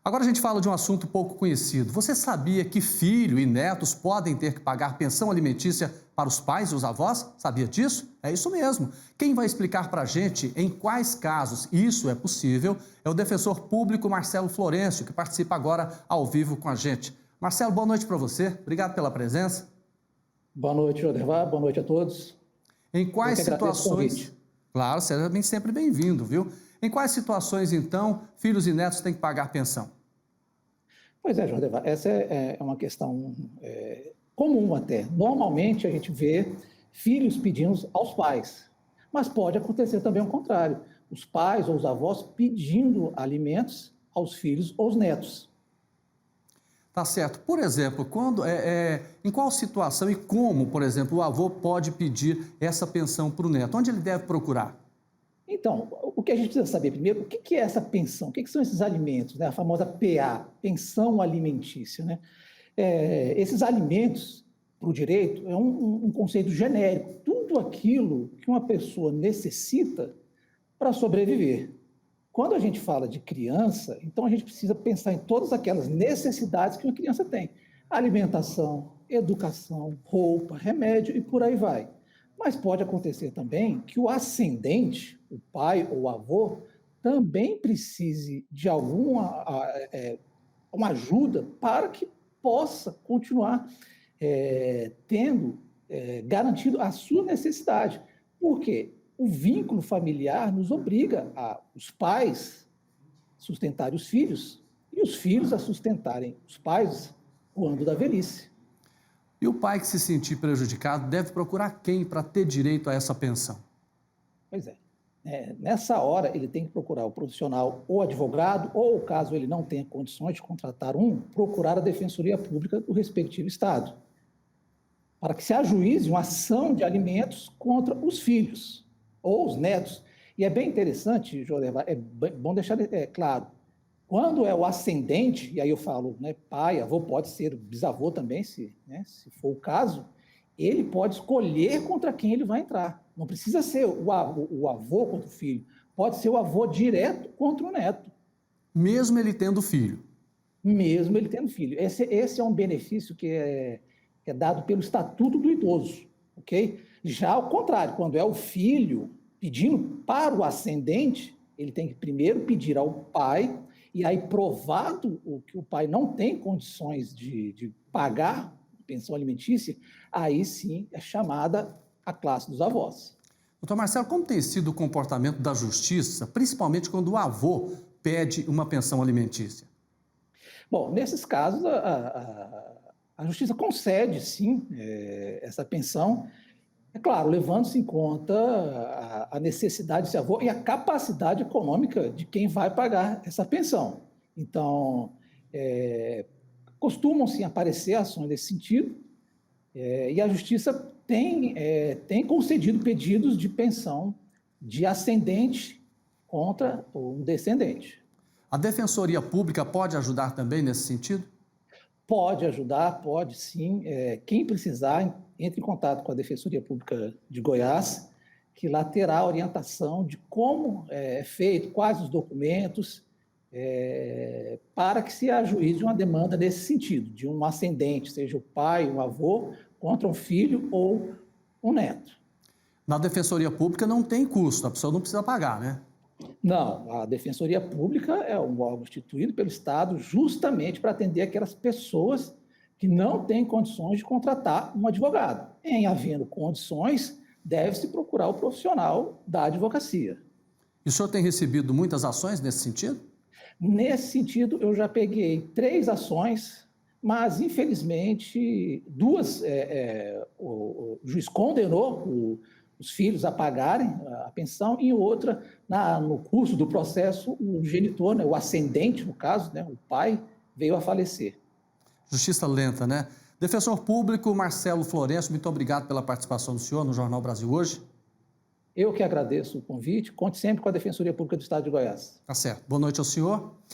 Agora a gente fala de um assunto pouco conhecido. Você sabia que filho e netos podem ter que pagar pensão alimentícia para os pais e os avós? Sabia disso? É isso mesmo. Quem vai explicar para a gente em quais casos isso é possível é o defensor público Marcelo Florencio, que participa agora ao vivo com a gente. Marcelo, boa noite para você. Obrigado pela presença. Boa noite, Jodevar. Boa noite a todos. Em Eu quais que agradeço o situações... convite. Claro, seja sempre bem-vindo, viu? Em quais situações, então, filhos e netos têm que pagar pensão? Pois é, Jodevar, essa é uma questão comum até. Normalmente a gente vê filhos pedindo aos pais, mas pode acontecer também o contrário. Os pais ou os avós pedindo alimentos aos filhos ou aos netos. Tá certo. Por exemplo, em qual situação e como, por exemplo, o avô pode pedir essa pensão para o neto? Onde ele deve procurar? Então, o que a gente precisa saber primeiro, o que é essa pensão? O que são esses alimentos, né? A famosa PA, pensão alimentícia, né? Esses alimentos, para o direito, é um conceito genérico. Tudo aquilo que uma pessoa necessita para sobreviver. Quando a gente fala de criança, então a gente precisa pensar em todas aquelas necessidades que uma criança tem: alimentação, educação, roupa, remédio e por aí vai. Mas pode acontecer também que o ascendente, o pai ou o avô, também precise de uma ajuda para que possa continuar tendo garantido a sua necessidade. Por quê? O vínculo familiar nos obriga os pais sustentarem os filhos e os filhos a sustentarem os pais quando da velhice. E o pai que se sentir prejudicado deve procurar quem para ter direito a essa pensão? Pois é. Nessa hora, ele tem que procurar o profissional ou advogado, ou, caso ele não tenha condições de contratar um, procurar a Defensoria Pública do respectivo Estado, para que se ajuize uma ação de alimentos contra os filhos ou os netos. E é bem interessante, Jodevar, é bom deixar claro, quando é o ascendente, e aí eu falo, né, pai, avô, pode ser bisavô também, se for o caso, ele pode escolher contra quem ele vai entrar. Não precisa ser o avô contra o filho, pode ser o avô direto contra o neto. Mesmo ele tendo filho. Mesmo ele tendo filho. Esse é um benefício que é dado pelo Estatuto do Idoso, ok? Já ao contrário, quando é o filho pedindo para o ascendente, ele tem que primeiro pedir ao pai, e aí provado que o pai não tem condições de pagar pensão alimentícia, aí sim é chamada a classe dos avós. Doutor Marcelo, como tem sido o comportamento da justiça, principalmente quando o avô pede uma pensão alimentícia? Bom, nesses casos, a justiça concede, sim, essa pensão, é claro, levando-se em conta a necessidade desse avô e a capacidade econômica de quem vai pagar essa pensão. Então, costumam-se aparecer ações nesse sentido, e a justiça tem concedido pedidos de pensão de ascendente contra um descendente. A Defensoria Pública pode ajudar também nesse sentido? Pode ajudar, pode sim. Quem precisar, entre em contato com a Defensoria Pública de Goiás, que lá terá orientação de como é feito, quais os documentos, para que se ajuize uma demanda nesse sentido, de um ascendente, seja o pai, o avô, contra um filho ou um neto. Na Defensoria Pública não tem custo, a pessoa não precisa pagar, né? Não, a Defensoria Pública é um órgão instituído pelo Estado justamente para atender aquelas pessoas que não têm condições de contratar um advogado. Em havendo condições, deve-se procurar o profissional da advocacia. E o senhor tem recebido muitas ações nesse sentido? Nesse sentido, eu já peguei 3 ações, mas, infelizmente, 2, o juiz condenou os filhos a pagarem a pensão, e outra, no curso do processo, o genitor, né, o ascendente, no caso, né, o pai, veio a falecer. Justiça lenta, né? Defensor Público Marcelo Florencio, muito obrigado pela participação do senhor no Jornal Brasil Hoje. Eu que agradeço o convite, conte sempre com a Defensoria Pública do Estado de Goiás. Tá certo. Boa noite ao senhor.